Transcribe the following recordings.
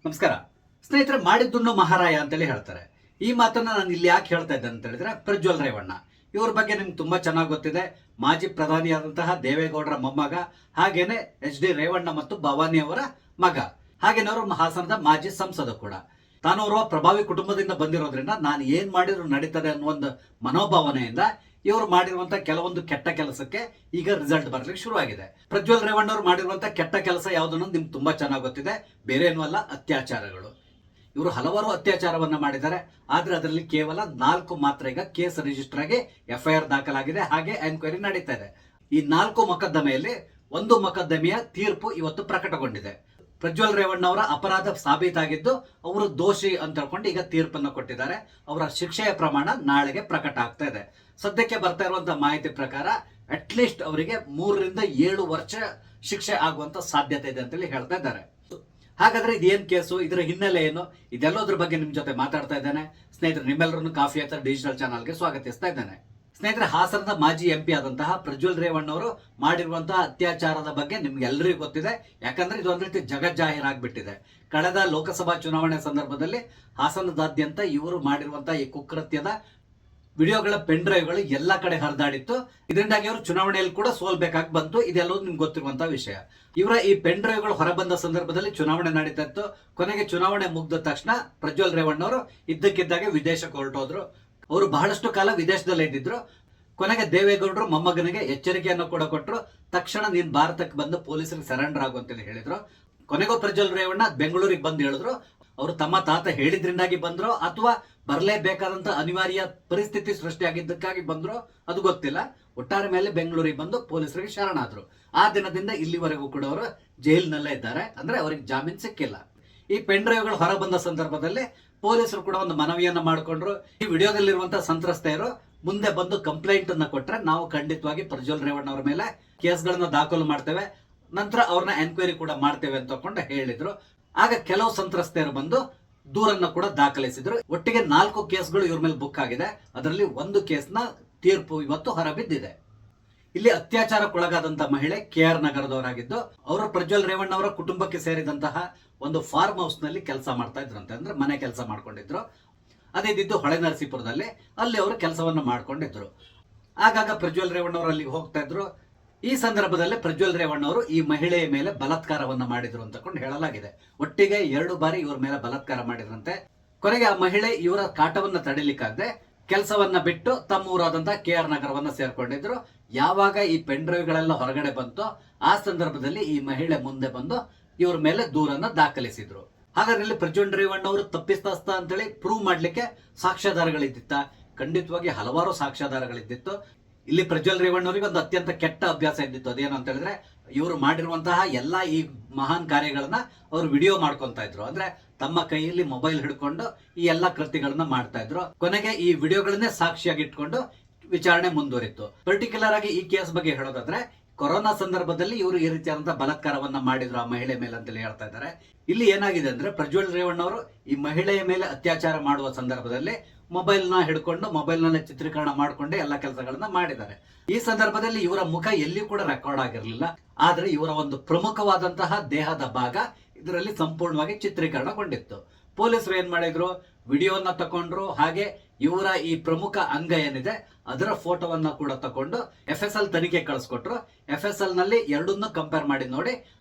ನಮಸ್ಕಾರ ಸ್ನೇಹಿತರೆ. ಮಾಡಿದ್ದುಣ್ಣು ಮಹಾರಾಯ ಅಂತೇಳಿ ಹೇಳ್ತಾರೆ. ಈ ಮಾತನ್ನ ನಾನು ಇಲ್ಲಿ ಯಾಕೆ ಹೇಳ್ತಾ ಇದ್ದೆ ಅಂತ ಹೇಳಿದ್ರೆ, ಪ್ರಜ್ವಲ್ ರೇವಣ್ಣ ಇವ್ರ ಬಗ್ಗೆ ನಿಮ್ಗೆ ತುಂಬಾ ಚೆನ್ನಾಗಿ ಗೊತ್ತಿದೆ. ಮಾಜಿ ಪ್ರಧಾನಿಯಾದಂತಹ ದೇವೇಗೌಡರ ಮೊಮ್ಮಗ, ಹಾಗೇನೆ HD ರೇವಣ್ಣ ಮತ್ತು ಭವಾನಿ ಅವರ ಮಗ, ಹಾಗೇನೆ ಅವರು ಹಾಸನದ ಮಾಜಿ ಸಂಸದ ಕೂಡ. ತಾನು ಓರ್ವ ಪ್ರಭಾವಿ ಕುಟುಂಬದಿಂದ ಬಂದಿರೋದ್ರಿಂದ ನಾನು ಏನ್ ಮಾಡಿದ್ರು ನಡೀತದೆ ಅನ್ನೋ ಒಂದು ಮನೋಭಾವನೆಯಿಂದ ಇವರು ಮಾಡಿರುವಂತ ಕೆಲವೊಂದು ಕೆಟ್ಟ ಕೆಲಸಕ್ಕೆ ಈಗ ರಿಸಲ್ಟ್ ಬರ್ಲಿಕ್ಕೆ ಶುರುವಾಗಿದೆ. ಪ್ರಜ್ವಲ್ ರೇವಣ್ಣ ಅವರು ಮಾಡಿರುವಂತ ಕೆಟ್ಟ ಕೆಲಸ ಯಾವುದನ್ನು ನಿಮ್ಗೆ ತುಂಬಾ ಚೆನ್ನಾಗಿ ಗೊತ್ತಿದೆ. ಬೇರೆ ಏನೂ ಅಲ್ಲ, ಅತ್ಯಾಚಾರಗಳು. ಇವರು ಹಲವಾರು ಅತ್ಯಾಚಾರವನ್ನ ಮಾಡಿದ್ದಾರೆ. ಆದ್ರೆ ಅದರಲ್ಲಿ ಕೇವಲ 4 ಮಾತ್ರ ಈಗ ಕೇಸ್ ರಿಜಿಸ್ಟರ್ ಆಗಿ FIR ದಾಖಲಾಗಿದೆ, ಹಾಗೆ ಎನ್ಕ್ವೈರಿ ನಡೀತಾ ಇದೆ. ಈ 4 ಮೊಕದ್ದಮೆಯಲ್ಲಿ ಒಂದು ಮೊಕದ್ದಮೆಯ ತೀರ್ಪು ಇವತ್ತು ಪ್ರಕಟಗೊಂಡಿದೆ. ಪ್ರಜ್ವಲ್ ರೇವಣ್ಣ ಅವರ ಅಪರಾಧ ಸಾಬೀತಾಗಿದ್ದು ಅವರು ದೋಷಿ ಅಂತ ಹೇಳ್ಕೊಂಡು ಈಗ ತೀರ್ಪನ್ನು ಕೊಟ್ಟಿದ್ದಾರೆ. ಅವರ ಶಿಕ್ಷೆಯ ಪ್ರಮಾಣ ನಾಳೆಗೆ ಪ್ರಕಟ ಆಗ್ತಾ ಇದೆ. ಸದ್ಯಕ್ಕೆ ಬರ್ತಾ ಇರುವಂತಹ ಮಾಹಿತಿ ಪ್ರಕಾರ ಅಟ್ಲೀಸ್ಟ್ ಅವರಿಗೆ 3 ರಿಂದ 7 ವರ್ಷ ಶಿಕ್ಷೆ ಆಗುವಂತ ಸಾಧ್ಯತೆ ಇದೆ ಅಂತೇಳಿ ಹೇಳ್ತಾ ಇದ್ದಾರೆ. ಹಾಗಾದ್ರೆ ಇದೇನ್ ಕೇಸು, ಇದರ ಹಿನ್ನೆಲೆ ಏನು, ಇದೆಲ್ಲೋದ್ರ ಬಗ್ಗೆ ನಿಮ್ ಜೊತೆ ಮಾತಾಡ್ತಾ ಇದ್ದೇನೆ. ಸ್ನೇಹಿತರೆ, ನಿಮ್ಮೆಲ್ಲರನ್ನು ಕಾಫಿ ಆಯ್ತಾ ಡಿಜಿಟಲ್ ಚಾನಲ್ಗೆ ಸ್ವಾಗತಿಸ್ತಾ ಇದ್ದೇನೆ. ಸ್ನೇಹಿತರೆ, ಹಾಸನದ ಮಾಜಿ MP ಆದಂತಹ ಪ್ರಜ್ವಲ್ ರೇವಣ್ಣ ಅವರು ಮಾಡಿರುವಂತಹ ಅತ್ಯಾಚಾರದ ಬಗ್ಗೆ ನಿಮ್ಗೆ ಎಲ್ಲರಿಗೂ ಗೊತ್ತಿದೆ. ಯಾಕಂದ್ರೆ ಇದು ಒಂದ್ ರೀತಿ ಜಗಜ್ಜಾಹೀರಾಗ್ಬಿಟ್ಟಿದೆ. ಕಳೆದ ಲೋಕಸಭಾ ಚುನಾವಣೆ ಸಂದರ್ಭದಲ್ಲಿ ಹಾಸನದಾದ್ಯಂತ ಇವರು ಮಾಡಿರುವಂತಹ ಈ ಕುಕೃತ್ಯದ ವಿಡಿಯೋಗಳ ಪೆನ್ ಡ್ರೈವ್ಗಳು ಎಲ್ಲ ಕಡೆ ಹರಿದಾಡಿತ್ತು. ಇದರಿಂದಾಗಿ ಅವರು ಚುನಾವಣೆಯಲ್ಲಿ ಕೂಡ ಸೋಲ್ಬೇಕಾಗಿ ಬಂತು. ಇದೆಲ್ಲವೂ ನಿಮ್ಗೆ ಗೊತ್ತಿರುವಂತಹ ವಿಷಯ. ಇವರ ಈ ಪೆನ್ ಡ್ರೈವ್ಗಳು ಹೊರಬಂದ ಸಂದರ್ಭದಲ್ಲಿ ಚುನಾವಣೆ ನಡೀತಾ ಇತ್ತು. ಕೊನೆಗೆ ಚುನಾವಣೆ ಮುಗ್ದ ತಕ್ಷಣ ಪ್ರಜ್ವಲ್ ರೇವಣ್ಣ ಅವರು ಇದ್ದಕ್ಕಿದ್ದಾಗೆ ವಿದೇಶಕ್ಕೆ ಹೊರಟೋದ್ರು. ಅವರು ಬಹಳಷ್ಟು ಕಾಲ ವಿದೇಶದಲ್ಲೇ ಇದ್ದಿದ್ರು. ಕೊನೆಗೆ ದೇವೇಗೌಡರು ಮೊಮ್ಮಗನಿಗೆ ಎಚ್ಚರಿಕೆಯನ್ನು ಕೂಡ ಕೊಟ್ಟರು. ತಕ್ಷಣ ನೀನ್ ಭಾರತಕ್ಕೆ ಬಂದು ಪೊಲೀಸರಿಗೆ ಸರೆಂಡರ್ ಆಗು ಅಂತೇಳಿ ಹೇಳಿದ್ರು. ಕೊನೆಗೂ ಪ್ರಜ್ವಲ್ ರೇವಣ್ಣ ಬೆಂಗಳೂರಿಗೆ ಬಂದು ಹೇಳಿದ್ರು. ಅವರು ತಮ್ಮ ತಾತ ಹೇಳಿದ್ರಿಂದಾಗಿ ಬಂದ್ರು ಅಥವಾ ಬರಲೇಬೇಕಾದಂತ ಅನಿವಾರ್ಯ ಪರಿಸ್ಥಿತಿ ಸೃಷ್ಟಿಯಾಗಿದ್ದಕ್ಕಾಗಿ ಬಂದ್ರು, ಅದು ಗೊತ್ತಿಲ್ಲ. ಒಟ್ಟಾರೆ ಮೇಲೆ ಬೆಂಗಳೂರಿಗೆ ಬಂದು ಪೊಲೀಸರಿಗೆ ಶರಣಾದ್ರು. ಆ ದಿನದಿಂದ ಇಲ್ಲಿವರೆಗೂ ಕೂಡ ಅವರು ಜೈಲಿನಲ್ಲೇ ಇದ್ದಾರೆ. ಅಂದ್ರೆ ಅವರಿಗೆ ಜಾಮೀನು ಸಿಕ್ಕಿಲ್ಲ. ಈ ಪೆನ್ ಡ್ರೈವ್ಗಳು ಹೊರ ಬಂದ ಸಂದರ್ಭದಲ್ಲಿ ಪೊಲೀಸರು ಕೂಡ ಒಂದು ಮನವಿಯನ್ನ ಮಾಡಿಕೊಂಡ್ರು. ಈ ವಿಡಿಯೋದಲ್ಲಿರುವಂತಹ ಸಂತ್ರಸ್ತೆಯರು ಮುಂದೆ ಬಂದು ಕಂಪ್ಲೇಂಟ್ ಅನ್ನ ಕೊಟ್ರೆ ನಾವು ಖಂಡಿತವಾಗಿ ಪ್ರಜ್ವಲ್ ರೇವಣ್ಣ ಅವರ ಮೇಲೆ ಕೇಸ್ಗಳನ್ನ ದಾಖಲು ಮಾಡ್ತೇವೆ, ನಂತರ ಅವ್ರನ್ನ ಎನ್ಕ್ವೈರಿ ಕೂಡ ಮಾಡ್ತೇವೆ ಅಂತ ಕೊಂಡು ಹೇಳಿದ್ರು. ಆಗ ಕೆಲವು ಸಂತ್ರಸ್ತೆಯರು ಬಂದು ದೂರನ್ನ ಕೂಡ ದಾಖಲಿಸಿದ್ರು. ಒಟ್ಟಿಗೆ 4 ಕೇಸ್ಗಳು ಇವ್ರ ಮೇಲೆ ಬುಕ್ ಆಗಿದೆ. ಅದರಲ್ಲಿ ಒಂದು ಕೇಸ್ನ ತೀರ್ಪು ಇವತ್ತು ಹೊರಬಿದ್ದಿದೆ. ಇಲ್ಲಿ ಅತ್ಯಾಚಾರಕ್ಕೊಳಗಾದಂತಹ ಮಹಿಳೆ KR ನಗರದವರಾಗಿದ್ದು, ಅವರು ಪ್ರಜ್ವಲ್ ರೇವಣ್ಣ ಅವರ ಕುಟುಂಬಕ್ಕೆ ಸೇರಿದಂತಹ ಒಂದು ಫಾರ್ಮ್ ಹೌಸ್ ನಲ್ಲಿ ಕೆಲಸ ಮಾಡ್ತಾ ಇದ್ರಂತೆ. ಅಂದ್ರೆ ಮನೆ ಕೆಲಸ ಮಾಡ್ಕೊಂಡಿದ್ರು. ಅದಿದ್ದು ಹೊಳೆನರಸೀಪುರದಲ್ಲಿ. ಅಲ್ಲಿ ಅವರು ಕೆಲಸವನ್ನ ಮಾಡ್ಕೊಂಡಿದ್ರು. ಆಗಾಗ ಪ್ರಜ್ವಲ್ ರೇವಣ್ಣ ಅವರು ಅಲ್ಲಿಗೆ ಹೋಗ್ತಾ ಇದ್ರು. ಈ ಸಂದರ್ಭದಲ್ಲಿ ಪ್ರಜ್ವಲ್ ರೇವಣ್ಣ ಅವರು ಈ ಮಹಿಳೆಯ ಮೇಲೆ ಬಲಾತ್ಕಾರವನ್ನ ಮಾಡಿದ್ರು ಅಂತ ಕೊಂಡು ಹೇಳಲಾಗಿದೆ. ಒಟ್ಟಿಗೆ 2 ಬಾರಿ ಇವ್ರ ಮೇಲೆ ಬಲಾತ್ಕಾರ ಮಾಡಿದ್ರಂತೆ. ಕೊನೆಗೆ ಆ ಮಹಿಳೆ ಇವರ ಕಾಟವನ್ನ ತಡಿಲಿಕ್ಕಾಗದೆ ಕೆಲಸವನ್ನ ಬಿಟ್ಟು ತಮ್ಮ ಊರಾದಂತಹ KR ನಗರವನ್ನ ಸೇರ್ಕೊಂಡಿದ್ರು. ಯಾವಾಗ ಈ ಪೆನ್ ಡ್ರೈವ್ ಗಳೆಲ್ಲ ಹೊರಗಡೆ ಬಂತೋ ಆ ಸಂದರ್ಭದಲ್ಲಿ ಈ ಮಹಿಳೆ ಮುಂದೆ ಬಂದು ಇವ್ರ ಮೇಲೆ ದೂರನ್ನ ದಾಖಲಿಸಿದ್ರು. ಹಾಗಾದ್ರೆ ಇಲ್ಲಿ ಪ್ರಜ್ವಲ್ ರೇವಣ್ಣ ಅವರು ತಪ್ಪಿತಸ್ಥ ಅಂತೇಳಿ ಪ್ರೂವ್ ಮಾಡ್ಲಿಕ್ಕೆ ಸಾಕ್ಷ್ಯಾಧಾರಗಳಿದ್ದಿತ್ತ? ಖಂಡಿತವಾಗಿ ಹಲವಾರು ಸಾಕ್ಷ್ಯಾಧಾರಗಳಿದ್ದಿತ್ತು. ಇಲ್ಲಿ ಪ್ರಜ್ವಲ್ ರೇವಣ್ಣ ಅವರಿಗೆ ಒಂದು ಅತ್ಯಂತ ಕೆಟ್ಟ ಅಭ್ಯಾಸ ಇದ್ದಿತ್ತು. ಅದೇನು ಅಂತ ಹೇಳಿದ್ರೆ, ಇವರು ಮಾಡಿರುವಂತಹ ಎಲ್ಲಾ ಈ ಮಹಾನ್ ಕಾರ್ಯಗಳನ್ನ ಅವರು ವಿಡಿಯೋ ಮಾಡ್ಕೊಂತ ಇದ್ರು. ಅಂದ್ರೆ ತಮ್ಮ ಕೈಯಲ್ಲಿ ಮೊಬೈಲ್ ಹಿಡ್ಕೊಂಡು ಈ ಎಲ್ಲಾ ಕೃತ್ಯಗಳನ್ನ ಮಾಡ್ತಾ ಇದ್ರು. ಕೊನೆಗೆ ಈ ವಿಡಿಯೋಗಳನ್ನೇ ಸಾಕ್ಷಿಯಾಗಿ ಇಟ್ಕೊಂಡು ವಿಚಾರಣೆ ಮುಂದುವರಿತು. ಪರ್ಟಿಕ್ಯುಲರ್ ಆಗಿ ಈ ಕೇಸ್ ಬಗ್ಗೆ ಹೇಳೋದಾದ್ರೆ, ಕೊರೋನಾ ಸಂದರ್ಭದಲ್ಲಿ ಇವರು ಈ ರೀತಿಯಾದಂತಹ ಬಲಾತ್ಕಾರವನ್ನ ಮಾಡಿದ್ರು ಆ ಮಹಿಳೆ ಮೇಲೆ ಅಂತೇಳಿ ಹೇಳ್ತಾ ಇದ್ದಾರೆ. ಇಲ್ಲಿ ಏನಾಗಿದೆ ಅಂದ್ರೆ, ಪ್ರಜ್ವಲ್ ರೇವಣ್ಣ ಅವರು ಈ ಮಹಿಳೆಯ ಮೇಲೆ ಅತ್ಯಾಚಾರ ಮಾಡುವ ಸಂದರ್ಭದಲ್ಲಿ ಮೊಬೈಲ್ ನ ಹಿಡ್ಕೊಂಡು ಮೊಬೈಲ್ ನಲ್ಲಿ ಚಿತ್ರೀಕರಣ ಮಾಡಿಕೊಂಡೆ ಎಲ್ಲಾ ಕೆಲಸಗಳನ್ನ ಮಾಡಿದ್ದಾರೆ. ಈ ಸಂದರ್ಭದಲ್ಲಿ ಇವರ ಮುಖ ಎಲ್ಲಿ ಕೂಡ ರೆಕಾರ್ಡ್ ಆಗಿರಲಿಲ್ಲ. ಆದ್ರೆ ಇವರ ಒಂದು ಪ್ರಮುಖವಾದಂತಹ ದೇಹದ ಭಾಗ ಇದರಲ್ಲಿ ಸಂಪೂರ್ಣವಾಗಿ ಚಿತ್ರೀಕರಣಗೊಂಡಿತ್ತು. ಪೊಲೀಸರು ಏನ್ ಮಾಡಿದ್ರು, ವಿಡಿಯೋನ ತಕೊಂಡ್ರು. ಹಾಗೆ ಇವರ ಈ ಪ್ರಮುಖ ಅಂಗ ಏನಿದೆ ಅದರ ಫೋಟೋವನ್ನ ಕೂಡ ತಕೊಂಡು FSL ತನಿಖೆ ಕಳಿಸ್ಕೊಟ್ರು. FSL ನಲ್ಲಿ ಎರಡನ್ನೂ ಕಂಪೇರ್ ಮಾಡಿ ನೋಡಿ,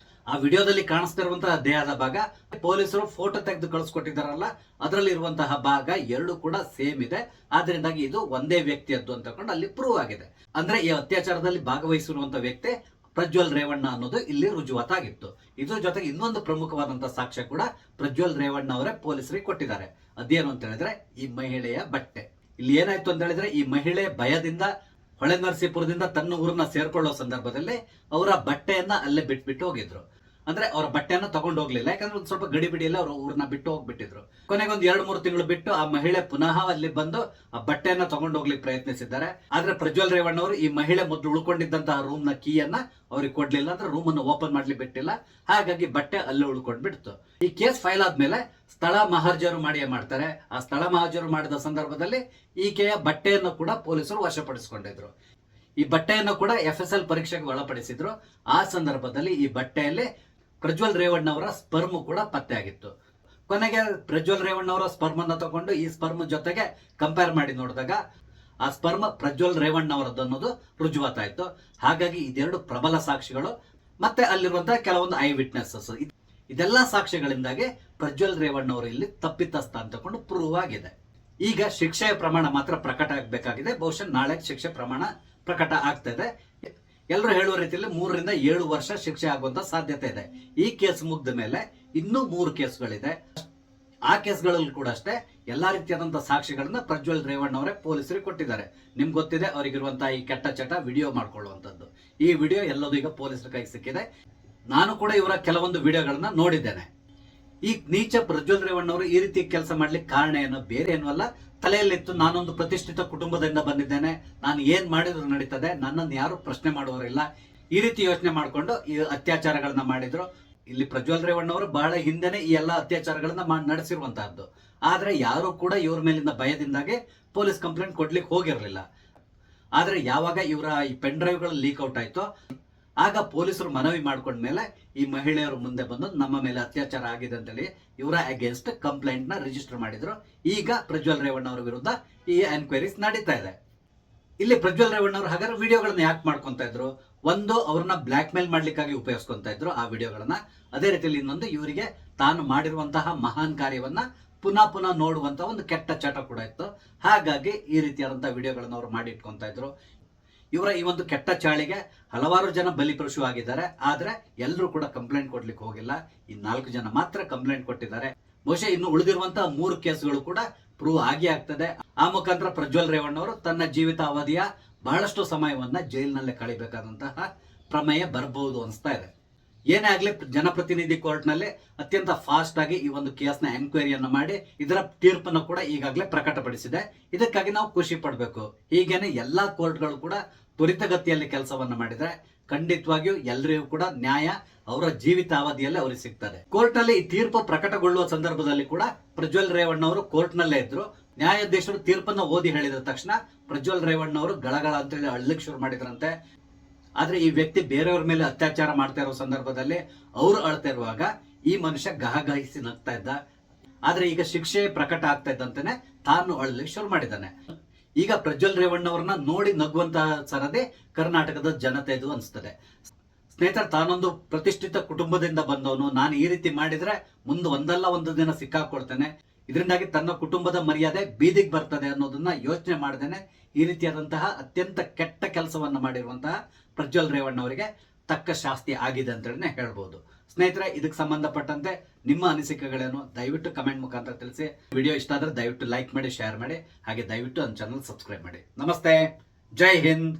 ಆ ವಿಡಿಯೋದಲ್ಲಿ ಕಾಣಿಸ್ತಿರುವಂತಹ ದೇಹದ ಭಾಗ, ಪೊಲೀಸರು ಫೋಟೋ ತೆಗೆದು ಕಳಿಸ್ಕೊಟ್ಟಿದ್ದಾರಲ್ಲ ಅದರಲ್ಲಿ ಇರುವಂತಹ ಭಾಗ 2 ಕೂಡ ಸೇಮ್ ಇದೆ. ಆದ್ರಿಂದಾಗಿ ಇದು ಒಂದೇ ವ್ಯಕ್ತಿಯದ್ದು ಅಂತಕೊಂಡು ಅಲ್ಲಿ ಪ್ರೂವ್ ಆಗಿದೆ. ಅಂದ್ರೆ ಈ ಅತ್ಯಾಚಾರದಲ್ಲಿ ಭಾಗವಹಿಸಿರುವಂತಹ ವ್ಯಕ್ತಿ ಪ್ರಜ್ವಲ್ ರೇವಣ್ಣ ಅನ್ನೋದು ಇಲ್ಲಿ ರುಜುವಾತಾಗಿತ್ತು. ಇದ್ರ ಜೊತೆಗೆ ಇನ್ನೊಂದು ಪ್ರಮುಖವಾದಂತಹ ಸಾಕ್ಷ್ಯ ಕೂಡ ಪ್ರಜ್ವಲ್ ರೇವಣ್ಣ ಅವರೇ ಪೊಲೀಸರಿಗೆ ಕೊಟ್ಟಿದ್ದಾರೆ. ಅದೇನು ಅಂತ ಹೇಳಿದ್ರೆ, ಈ ಮಹಿಳೆಯ ಬಟ್ಟೆ. ಇಲ್ಲಿ ಏನಾಯ್ತು ಅಂತ ಹೇಳಿದ್ರೆ, ಈ ಮಹಿಳೆ ಭಯದಿಂದ ಹೊಳೆನರಸೀಪುರದಿಂದ ತನ್ನ ಊರನ್ನ ಸೇರ್ಕೊಳ್ಳೋ ಸಂದರ್ಭದಲ್ಲಿ ಅವರ ಬಟ್ಟೆಯನ್ನ ಅಲ್ಲೇ ಬಿಟ್ಬಿಟ್ಟು ಹೋಗಿದ್ರು. ಅಂದ್ರೆ ಅವರ ಬಟ್ಟೆಯನ್ನ ತಗೊಂಡು ಹೋಗ್ಲಿಲ್ಲ, ಯಾಕಂದ್ರೆ ಒಂದು ಸ್ವಲ್ಪ ಗಡಿಬಿಡಿಯಲ್ಲಿ ಅವರು ಊರನ್ನ ಬಿಟ್ಟು ಹೋಗ್ಬಿಟ್ಟಿದ್ರು. ಕೊನೆಗೆ ಒಂದು 2-3 ತಿಂಗಳು ಬಿಟ್ಟು ಆ ಮಹಿಳೆ ಪುನಃ ಅಲ್ಲಿ ಬಂದು ಆ ಬಟ್ಟೆಯನ್ನ ತಗೊಂಡು ಹೋಗ್ಲಿಕ್ಕೆ ಪ್ರಯತ್ನಿಸಿದ್ದಾರೆ. ಆದ್ರೆ ಪ್ರಜ್ವಲ್ ರೇವಣ್ಣ ಅವರು ಈ ಮಹಿಳೆ ಮೊದಲು ಉಳ್ಕೊಂಡಿದ್ದಂತಹ ರೂಮ್ ನ ಕೀಯನ್ನ ಅವ್ರಿಗೆ ಕೊಡ್ಲಿಲ್ಲ. ಅಂದ್ರೆ ರೂಮ್ ಅನ್ನು ಓಪನ್ ಮಾಡ್ಲಿಕ್ಕೆ ಬಿಟ್ಟಿಲ್ಲ. ಹಾಗಾಗಿ ಬಟ್ಟೆ ಅಲ್ಲೇ ಉಳ್ಕೊಂಡ್ ಬಿಡ್ತು. ಈ ಕೇಸ್ ಫೈಲ್ ಆದ್ಮೇಲೆ ಸ್ಥಳ ಮಹಜರು ಮಾಡ್ತಾರೆ. ಆ ಸ್ಥಳ ಮಹಜರು ಮಾಡಿದ ಸಂದರ್ಭದಲ್ಲಿ ಈಕೆಯ ಬಟ್ಟೆಯನ್ನು ಕೂಡ ಪೊಲೀಸರು ವಶಪಡಿಸಿಕೊಂಡಿದ್ರು. ಈ ಬಟ್ಟೆಯನ್ನು ಕೂಡ FSL ಪರೀಕ್ಷೆಗೆ ಒಳಪಡಿಸಿದ್ರು. ಆ ಸಂದರ್ಭದಲ್ಲಿ ಈ ಬಟ್ಟೆಯಲ್ಲಿ ಪ್ರಜ್ವಲ್ ರೇವಣ್ಣ ಅವರ ಸ್ಪರ್ಮ್ ಕೂಡ ಪತ್ತೆ ಆಗಿತ್ತು. ಕೊನೆಗೆ ಪ್ರಜ್ವಲ್ ರೇವಣ್ಣ ಅವರ ಸ್ಪರ್ಮ್ ಅನ್ನ ತಗೊಂಡು ಈ ಸ್ಪರ್ಮ್ ಜೊತೆಗೆ ಕಂಪೇರ್ ಮಾಡಿ ನೋಡಿದಾಗ ಆ ಸ್ಪರ್ಮ್ ಪ್ರಜ್ವಲ್ ರೇವಣ್ಣ ಅವರದ್ದು ಅನ್ನೋದು ರುಜುವಾತಾಯ್ತು. ಹಾಗಾಗಿ ಇದೆರಡು ಪ್ರಬಲ ಸಾಕ್ಷಿಗಳು ಮತ್ತೆ ಅಲ್ಲಿರುವಂತಹ ಕೆಲವೊಂದು ಐ ವಿಟ್ನೆಸಸ್, ಇದೆಲ್ಲ ಸಾಕ್ಷ್ಯಗಳಿಂದಾಗಿ ಪ್ರಜ್ವಲ್ ರೇವಣ್ಣ ಅವರು ಇಲ್ಲಿ ತಪ್ಪಿತಸ್ಥ ಅಂತ ತಕೊಂಡು ಪ್ರೂವ್ ಆಗಿದೆ. ಈಗ ಶಿಕ್ಷೆಯ ಪ್ರಮಾಣ ಮಾತ್ರ ಪ್ರಕಟ ಆಗಬೇಕಾಗಿದೆ. ಬಹುಶಃ ನಾಳೆ ಶಿಕ್ಷೆ ಪ್ರಮಾಣ ಪ್ರಕಟ ಆಗ್ತದೆ. ಎಲ್ಲರೂ ಹೇಳುವ ರೀತಿಯಲ್ಲಿ 3 ರಿಂದ 7 ವರ್ಷ ಶಿಕ್ಷೆ ಆಗುವಂತ ಸಾಧ್ಯತೆ ಇದೆ. ಈ ಕೇಸ್ ಮುಗ್ದ ಮೇಲೆ ಇನ್ನೂ 3 ಕೇಸ್ಗಳಿದೆ. ಆ ಕೇಸ್ಗಳಲ್ಲಿ ಕೂಡ ಅಷ್ಟೇ ಎಲ್ಲಾ ರೀತಿಯಾದಂತಹ ಸಾಕ್ಷಿಗಳನ್ನ ಪ್ರಜ್ವಲ್ ರೇವಣ್ಣ ಅವರೇ ಪೊಲೀಸರಿಗೆ ಕೊಟ್ಟಿದ್ದಾರೆ. ನಿಮ್ಗೆ ಗೊತ್ತಿದೆ ಅವರಿಗಿರುವಂತಹ ಈ ಕೆಟ್ಟ ಚಟ ವಿಡಿಯೋ ಮಾಡ್ಕೊಳ್ಳುವಂತದ್ದು. ಈ ವಿಡಿಯೋ ಎಲ್ಲದೂ ಈಗ ಪೊಲೀಸರ ಕೈಗೆ ಸಿಕ್ಕಿದೆ. ನಾನು ಕೂಡ ಇವರ ಕೆಲವೊಂದು ವಿಡಿಯೋಗಳನ್ನ ನೋಡಿದ್ದೇನೆ. ಈ ನೀಚ ಪ್ರಜ್ವಲ್ ರೇವಣ್ಣ ಅವರು ಈ ರೀತಿ ಕೆಲಸ ಮಾಡ್ಲಿಕ್ಕೆ ಕಾರಣ ಏನು, ಬೇರೆ ಏನೂ ಅಲ್ಲ. ತಲೆಯಲ್ಲಿತ್ತು ನಾನೊಂದು ಪ್ರತಿಷ್ಠಿತ ಕುಟುಂಬದಿಂದ ಬಂದಿದ್ದೇನೆ, ನಾನು ಏನ್ ಮಾಡಿದ್ರು ನಡೀತದೆ, ನನ್ನನ್ನು ಯಾರು ಪ್ರಶ್ನೆ ಮಾಡುವವರಿಲ್ಲ, ಈ ರೀತಿ ಯೋಚನೆ ಮಾಡಿಕೊಂಡು ಈ ಅತ್ಯಾಚಾರಗಳನ್ನ ಮಾಡಿದ್ರು. ಇಲ್ಲಿ ಪ್ರಜ್ವಲ್ ರೇವಣ್ಣ ಅವರು ಬಹಳ ಹಿಂದೆನೆ ಈ ಎಲ್ಲಾ ಅತ್ಯಾಚಾರಗಳನ್ನ ನಡೆಸಿರುವಂತಹದ್ದು. ಆದ್ರೆ ಯಾರು ಕೂಡ ಇವ್ರ ಮೇಲಿಂದ ಭಯದಿಂದಾಗೆ ಪೊಲೀಸ್ ಕಂಪ್ಲೇಂಟ್ ಕೊಡ್ಲಿಕ್ಕೆ ಹೋಗಿರಲಿಲ್ಲ. ಆದ್ರೆ ಯಾವಾಗ ಇವರ ಈ ಪೆನ್ ಡ್ರೈವ್ಗಳು ಲೀಕ್ ಔಟ್ ಆಯ್ತೋ ಆಗ ಪೊಲೀಸರು ಮನವಿ ಮಾಡ್ಕೊಂಡ್ಮೇಲೆ ಈ ಮಹಿಳೆಯರು ಮುಂದೆ ಬಂದು ನಮ್ಮ ಮೇಲೆ ಅತ್ಯಾಚಾರ ಆಗಿದೆ ಅಂತೇಳಿ ಇವರ ಅಗೇನ್ಸ್ಟ್ ಕಂಪ್ಲೇಂಟ್ ನ ರಿಜಿಸ್ಟರ್ ಮಾಡಿದ್ರು. ಈಗ ಪ್ರಜ್ವಲ್ ರೇವಣ್ಣ ಅವರ ವಿರುದ್ಧ ಈ ಎನ್ಕ್ವೈರೀಸ್ ನಡೀತಾ ಇದೆ. ಇಲ್ಲಿ ಪ್ರಜ್ವಲ್ ರೇವಣ್ಣ ಅವರು ಹಾಗಾದ್ರೆ ವಿಡಿಯೋಗಳನ್ನ ಯಾಕೆ ಮಾಡ್ಕೊಂತ ಇದ್ರು? ಒಂದು, ಅವ್ರನ್ನ ಬ್ಲಾಕ್ ಮೇಲ್ ಮಾಡ್ಲಿಕ್ಕಾಗಿ ಉಪಯೋಗಿಸ್ಕೊಂತ ಇದ್ರು ಆ ವಿಡಿಯೋಗಳನ್ನ. ಅದೇ ರೀತಿಯಲ್ಲಿ ಇನ್ನೊಂದು, ಇವರಿಗೆ ತಾನು ಮಾಡಿರುವಂತಹ ಮಹಾನ್ ಕಾರ್ಯವನ್ನ ಪುನಃ ನೋಡುವಂತ ಒಂದು ಕೆಟ್ಟ ಚಟ ಕೂಡ ಇತ್ತು. ಹಾಗಾಗಿ ಈ ರೀತಿಯಾದಂತಹ ವಿಡಿಯೋಗಳನ್ನ ಅವರು ಮಾಡಿ ಇಟ್ಕೊಂತ ಇದ್ರು. ಇವರ ಈ ಒಂದು ಕೆಟ್ಟ ಚಾಳಿಗೆ ಹಲವಾರು ಜನ ಬಲಿಪಶು ಆಗಿದ್ದಾರೆ. ಆದ್ರೆ ಎಲ್ಲರೂ ಕೂಡ ಕಂಪ್ಲೇಂಟ್ ಕೊಡ್ಲಿಕ್ಕೆ ಹೋಗಿಲ್ಲ. ಈ 4 ಜನ ಮಾತ್ರ ಕಂಪ್ಲೇಂಟ್ ಕೊಟ್ಟಿದ್ದಾರೆ. ಬಹುಶಃ ಇನ್ನು ಉಳಿದಿರುವಂತಹ 3 ಕೇಸ್ಗಳು ಕೂಡ ಪ್ರೂವ್ ಆಗಿ ಆಗ್ತದೆ. ಆ ಮುಖಾಂತರ ಪ್ರಜ್ವಲ್ ರೇವಣ್ಣ ಅವರು ತನ್ನ ಜೀವಿತ ಅವಧಿಯ ಬಹಳಷ್ಟು ಸಮಯವನ್ನ ಜೈಲಿನಲ್ಲೇ ಕಳಿಬೇಕಾದಂತಹ ಪ್ರಮೇಯ ಬರಬಹುದು ಅನಿಸ್ತಾ ಇದೆ. ಏನೇ ಆಗ್ಲಿ ಜನಪ್ರತಿನಿಧಿ ಕೋರ್ಟ್ ನಲ್ಲಿ ಅತ್ಯಂತ ಫಾಸ್ಟ್ ಆಗಿ ಈ ಒಂದು ಕೇಸ್ನ ಎನ್ಕ್ವೈರಿಯನ್ನ ಮಾಡಿ ಇದರ ತೀರ್ಪನ್ನು ಕೂಡ ಈಗಾಗಲೇ ಪ್ರಕಟಪಡಿಸಿದೆ. ಇದಕ್ಕಾಗಿ ನಾವು ಖುಷಿ ಪಡಬೇಕು. ಹೀಗೇನೆ ಎಲ್ಲಾ ಕೋರ್ಟ್ಗಳು ಕೂಡ ತ್ವರಿತಗತಿಯಲ್ಲಿ ಕೆಲಸವನ್ನ ಮಾಡಿದ್ರೆ ಖಂಡಿತವಾಗಿಯೂ ಎಲ್ಲರಿಗೂ ಕೂಡ ನ್ಯಾಯ ಅವರ ಜೀವಿತ ಅವಧಿಯಲ್ಲಿ ಅವರಿಗೆ ಸಿಗ್ತದೆ. ಕೋರ್ಟ್ ನಲ್ಲಿ ಈ ತೀರ್ಪು ಪ್ರಕಟಗೊಳ್ಳುವ ಸಂದರ್ಭದಲ್ಲಿ ಕೂಡ ಪ್ರಜ್ವಲ್ ರೇವಣ್ಣ ಅವರು ಕೋರ್ಟ್ ನಲ್ಲೇ ಇದ್ರು. ನ್ಯಾಯಾಧೀಶರು ತೀರ್ಪನ್ನು ಓದಿ ಹೇಳಿದ ತಕ್ಷಣ ಪ್ರಜ್ವಲ್ ರೇವಣ್ಣ ಅವರು ಗಳಗಳ ಅಂತ ಹೇಳಿ ಅಳ್ಲಿಕ್ಕೆ ಶುರು ಮಾಡಿದ್ರಂತೆ. ಆದ್ರೆ ಈ ವ್ಯಕ್ತಿ ಬೇರೆಯವ್ರ ಮೇಲೆ ಅತ್ಯಾಚಾರ ಮಾಡ್ತಾ ಇರೋ ಸಂದರ್ಭದಲ್ಲಿ ಅವರು ಅಳ್ತಾ ಇರುವಾಗ ಈ ಮನುಷ್ಯ ಗಹಗಹಿಸಿ ನಗ್ತಾ ಇದ್ದ. ಆದ್ರೆ ಈಗ ಶಿಕ್ಷೆ ಪ್ರಕಟ ಆಗ್ತಾ ಇದ್ದಂತಾನೆ ತಾನು ಅಳ್ಲಿಕ್ಕೆ ಶುರು ಮಾಡಿದ್ದಾನೆ. ಈಗ ಪ್ರಜ್ವಲ್ ರೇವಣ್ಣ ಅವ್ರನ್ನ ನೋಡಿ ನಗುವಂತಹ ಸರದಿ ಕರ್ನಾಟಕದ ಜನತೆದು ಅನಿಸ್ತದೆ. ಸ್ನೇಹಿತರೆ, ತಾನೊಂದು ಪ್ರತಿಷ್ಠಿತ ಕುಟುಂಬದಿಂದ ಬಂದವನು, ನಾನು ಈ ರೀತಿ ಮಾಡಿದ್ರೆ ಮುಂದೆ ಒಂದಲ್ಲ ಒಂದು ದಿನ ಸಿಕ್ಕಾಕೊಳ್ತೇನೆ, ಇದರಿಂದಾಗಿ ತನ್ನ ಕುಟುಂಬದ ಮರ್ಯಾದೆ ಬೀದಿಗೆ ಬರ್ತದೆ ಅನ್ನೋದನ್ನ ಯೋಚನೆ ಮಾಡ್ದೇನೆ ಈ ರೀತಿಯಾದಂತಹ ಅತ್ಯಂತ ಕೆಟ್ಟ ಕೆಲಸವನ್ನ ಮಾಡಿರುವಂತಹ ಪ್ರಜ್ವಲ್ ರೇವಣ್ಣ ಅವರಿಗೆ ತಕ್ಕ ಶಾಸ್ತಿ ಆಗಿದೆ ಅಂತ ಹೇಳ್ಬಹುದು. ಸ್ನೇಹಿತರೆ, ಇದಕ್ಕೆ ಸಂಬಂಧಪಟ್ಟಂತೆ ನಿಮ್ಮ ಅನಿಸಿಕೆಗಳೇನು ದಯವಿಟ್ಟು ಕಮೆಂಟ್ ಮುಖಾಂತರ ತಿಳಿಸಿ. ವಿಡಿಯೋ ಇಷ್ಟ ಆದ್ರೆ ದಯವಿಟ್ಟು ಲೈಕ್ ಮಾಡಿ, ಶೇರ್ ಮಾಡಿ, ಹಾಗೆ ದಯವಿಟ್ಟು ನನ್ನ ಚಾನಲ್ ಸಬ್ಸ್ಕ್ರೈಬ್ ಮಾಡಿ. ನಮಸ್ತೆ, ಜೈ ಹಿಂದ್.